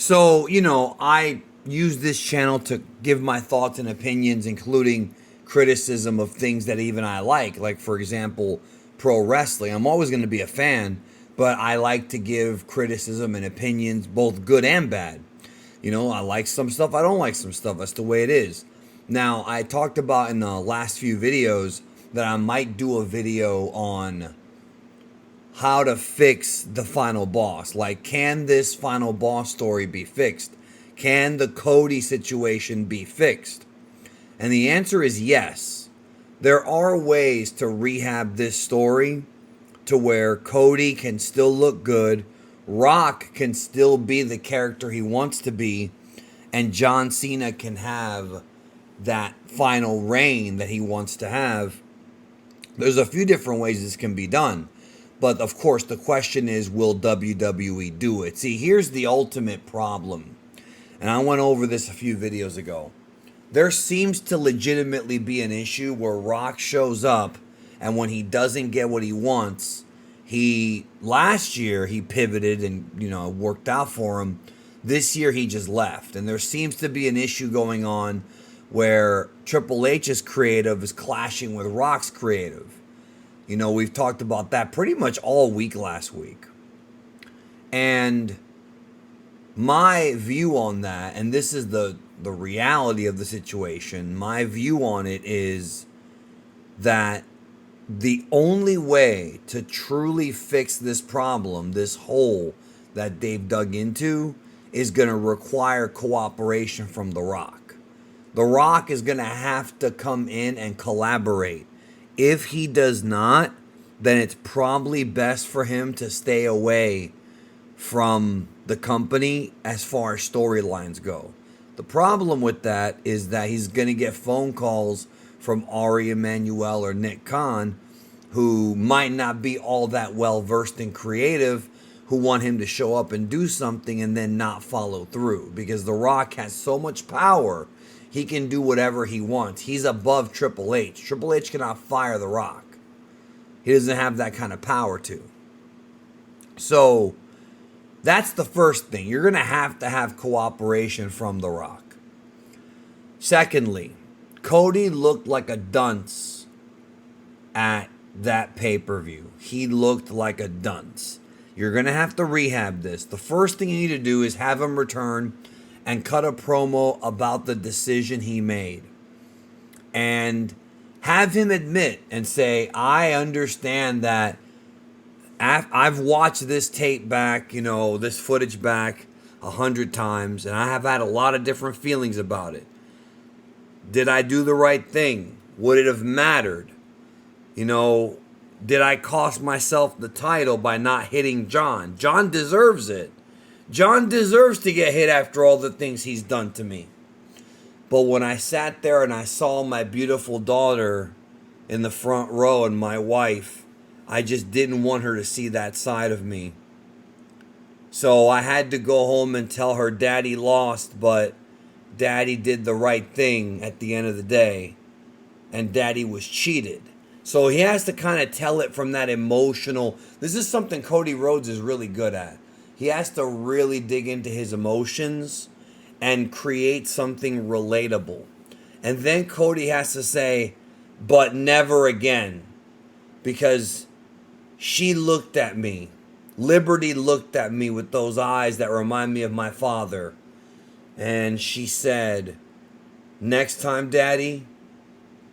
So, I use this channel to give my thoughts and opinions, including criticism of things that even I like, for example, pro wrestling. I'm always going to be a fan, but I like to give criticism and opinions, both good and bad. I like some stuff, I don't like some stuff. That's the way it is. Now, I talked about in the last few videos that I might do a video on how to fix the final boss. Like, can this final boss story be fixed? Can the Cody situation be fixed? And the answer is yes. There are ways to rehab this story to where Cody can still look good, Rock can still be the character he wants to be, and John Cena can have that final reign that he wants to have. There's a few different ways this can be done. But of course, the question is, will WWE do it? See, here's the ultimate problem. And I went over this a few videos ago. There seems to legitimately be an issue where Rock shows up, and when he doesn't get what he wants, last year he pivoted and, it worked out for him. This year he just left. And there seems to be an issue going on where Triple H's creative is clashing with Rock's creative. We've talked about that pretty much all week last week. And my view on that, and this is the reality of the situation, my view on it is that the only way to truly fix this problem, this hole that they've dug into, is going to require cooperation from The Rock. The Rock is going to have to come in and collaborate. If he does not, then it's probably best for him to stay away from the company as far as storylines go. The problem with that is that he's going to get phone calls from Ari Emanuel or Nick Khan, who might not be all that well versed in creative, who want him to show up and do something and then not follow through. Because The Rock has so much power, he can do whatever he wants. He's above Triple H. Triple H cannot fire The Rock. He doesn't have that kind of power to. So that's the first thing. You're going to have cooperation from The Rock. Secondly, Cody looked like a dunce at that pay-per-view. He looked like a dunce. You're going to have to rehab this. The first thing you need to do is have him return and cut a promo about the decision he made. And have him admit and say, I understand that I've watched this tape back, this footage back 100 times, and I have had a lot of different feelings about it. Did I do the right thing? Would it have mattered? Did I cost myself the title by not hitting John? John deserves it. John deserves to get hit after all the things he's done to me. But when I sat there and I saw my beautiful daughter in the front row and my wife, I just didn't want her to see that side of me. So I had to go home and tell her Daddy lost, but Daddy did the right thing at the end of the day. And Daddy was cheated. So he has to kind of tell it from that emotional. This is something Cody Rhodes is really good at. He has to really dig into his emotions and create something relatable. And then Cody has to say, but never again. Because she looked at me. Liberty looked at me with those eyes that remind me of my father. And she said, next time, Daddy,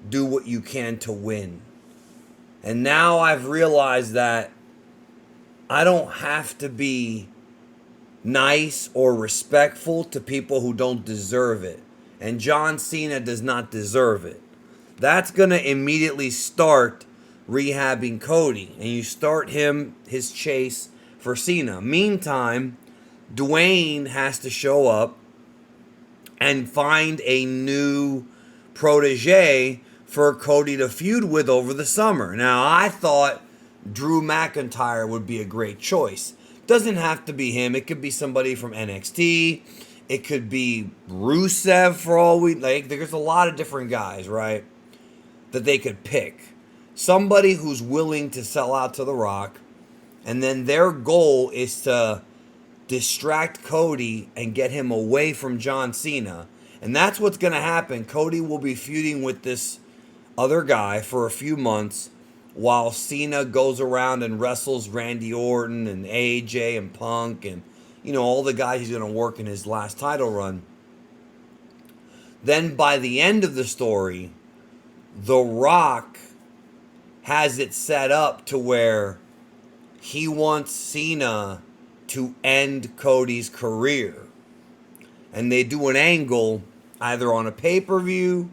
do what you can to win. And now I've realized that I don't have to be nice or respectful to people who don't deserve it. And John Cena does not deserve it. That's going to immediately start rehabbing Cody. And you start his chase for Cena. Meantime, Dwayne has to show up and find a new protege for Cody to feud with over the summer. Now, I thought Drew McIntyre would be a great choice. Doesn't have to be him. It could be somebody from NXT. It could be Rusev for all we like. There's a lot of different guys, right, that they could pick. Somebody who's willing to sell out to The Rock, and then their goal is to distract Cody and get him away from John Cena. And that's what's going to happen. Cody will be feuding with this other guy for a few months while Cena goes around and wrestles Randy Orton and AJ and Punk and, all the guys he's going to work in his last title run. Then by the end of the story, The Rock has it set up to where he wants Cena to end Cody's career. And they do an angle either on a pay-per-view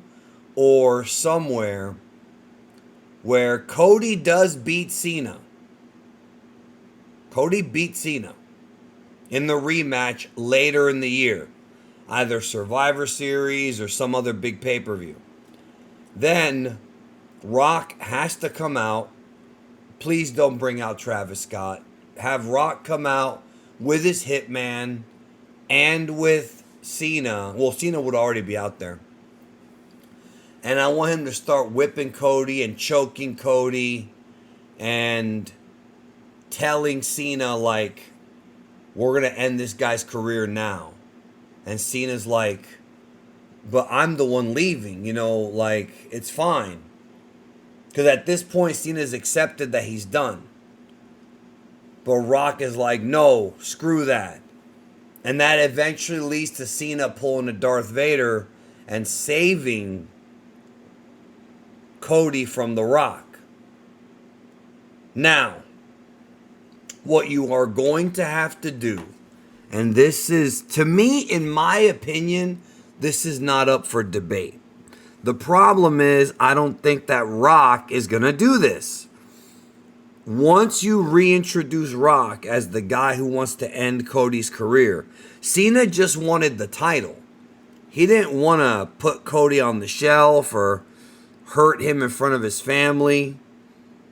or somewhere where Cody does beat Cena. Cody beat Cena in the rematch later in the year. Either Survivor Series or some other big pay-per-view. Then Rock has to come out. Please don't bring out Travis Scott. Have Rock come out with his hitman and with Cena. Well, Cena would already be out there. And I want him to start whipping Cody and choking Cody and telling Cena, like, we're going to end this guy's career now. And Cena's like, but I'm the one leaving, it's fine. Because at this point, Cena's accepted that he's done. But Rock is like, no, screw that. And that eventually leads to Cena pulling a Darth Vader and saving Cody from The Rock. Now, what you are going to have to do, and this is, to me, in my opinion, this is not up for debate. The problem is, I don't think that Rock is going to do this. Once you reintroduce Rock as the guy who wants to end Cody's career, Cena just wanted the title. He didn't want to put Cody on the shelf or hurt him in front of his family.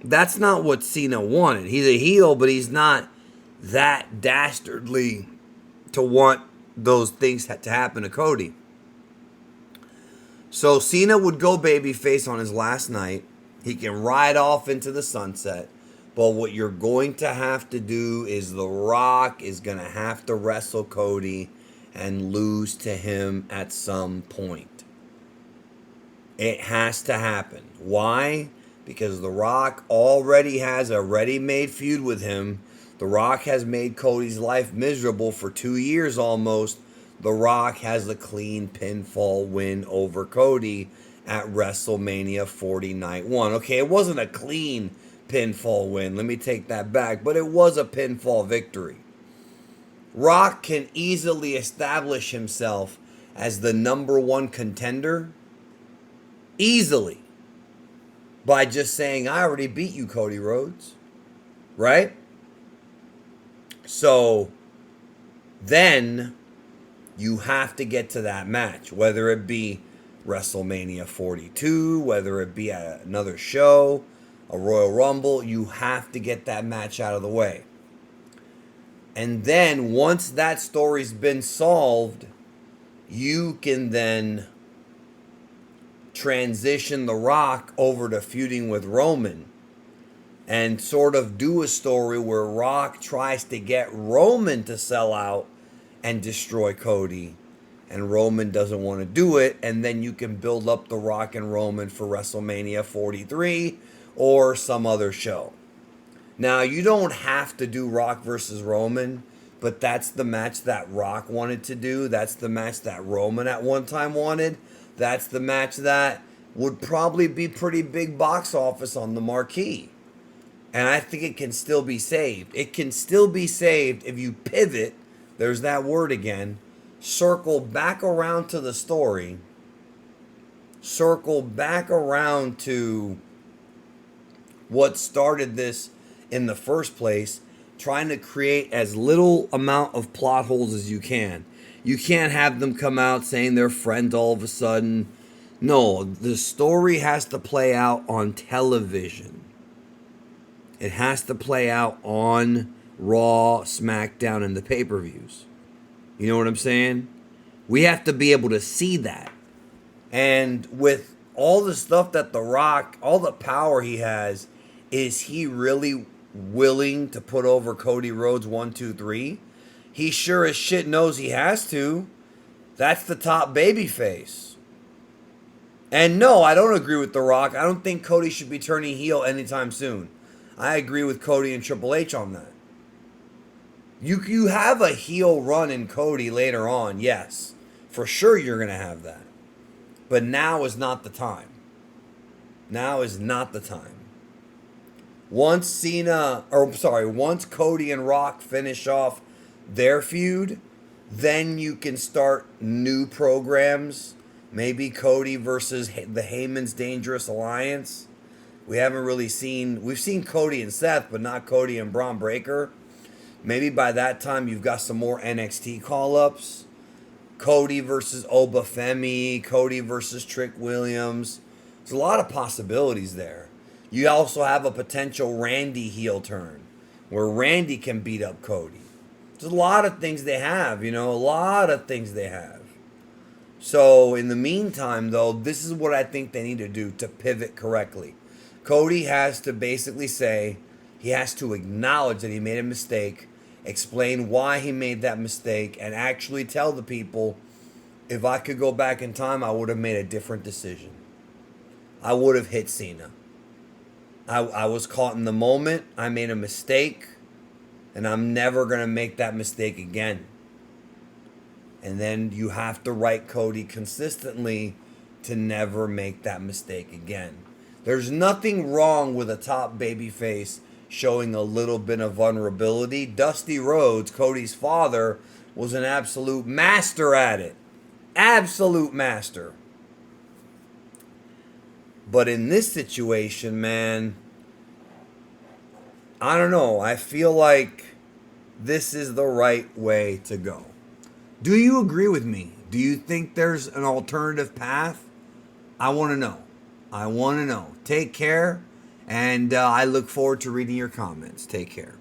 That's not what Cena wanted. He's a heel, but he's not that dastardly to want those things to happen to Cody. So Cena would go babyface on his last night. He can ride off into the sunset. But what you're going to have to do is The Rock is going to have to wrestle Cody and lose to him at some point. It has to happen. Why? Because The Rock already has a ready-made feud with him. The Rock has made Cody's life miserable for 2 years almost. The Rock has a clean pinfall win over Cody at WrestleMania 40 Night 1. Okay, it wasn't a clean pinfall win. Let me take that back. But it was a pinfall victory. Rock can easily establish himself as the number one contender. Easily. By just saying, I already beat you, Cody Rhodes. Right? So, then you have to get to that match. Whether it be WrestleMania 42, whether it be at another show, a Royal Rumble, you have to get that match out of the way. And then once that story's been solved, you can then transition The Rock over to feuding with Roman and sort of do a story where Rock tries to get Roman to sell out and destroy Cody. And Roman doesn't want to do it. And then you can build up The Rock and Roman for WrestleMania 43 or some other show. Now, you don't have to do Rock versus Roman, but that's the match that Rock wanted to do. That's the match that Roman at one time wanted. That's the match that would probably be pretty big box office on the marquee. And I think it can still be saved. It can still be saved if you pivot, there's that word again, circle back around to the story, circle back around to what started this in the first place, trying to create as little amount of plot holes as you can. You can't have them come out saying they're friends all of a sudden. No, the story has to play out on television. It has to play out on Raw, SmackDown, and the pay-per-views. You know what I'm saying? We have to be able to see that. And with all the stuff that The Rock, all the power he has, is he really willing to put over Cody Rhodes 1, 2, 3? He sure as shit knows he has to. That's the top babyface. And no, I don't agree with The Rock. I don't think Cody should be turning heel anytime soon. I agree with Cody and Triple H on that. You have a heel run in Cody later on, yes. For sure you're going to have that. But now is not the time. Now is not the time. Once Cody and Rock finish off their feud, then you can start new programs. Maybe Cody versus the Heyman's Dangerous Alliance. We've seen Cody and Seth, but not Cody and Braun Breaker. Maybe by that time you've got some more NXT call-ups. Cody versus Oba Femi, Cody versus Trick Williams. There's a lot of possibilities there. You also have a potential Randy heel turn, where Randy can beat up Cody. There's a lot of things they have, a lot of things they have. So in the meantime, though, this is what I think they need to do to pivot correctly. Cody has to basically say, he has to acknowledge that he made a mistake, explain why he made that mistake, and actually tell the people, if I could go back in time, I would have made a different decision. I would have hit Cena. I was caught in the moment. I made a mistake, and I'm never going to make that mistake again. And then you have to write Cody consistently to never make that mistake again. There's nothing wrong with a top babyface showing a little bit of vulnerability. Dusty Rhodes, Cody's father, was an absolute master at it. Absolute master. But in this situation, man, I don't know. I feel like this is the right way to go. Do you agree with me? Do you think there's an alternative path? I want to know. I want to know. Take care, and I look forward to reading your comments. Take care.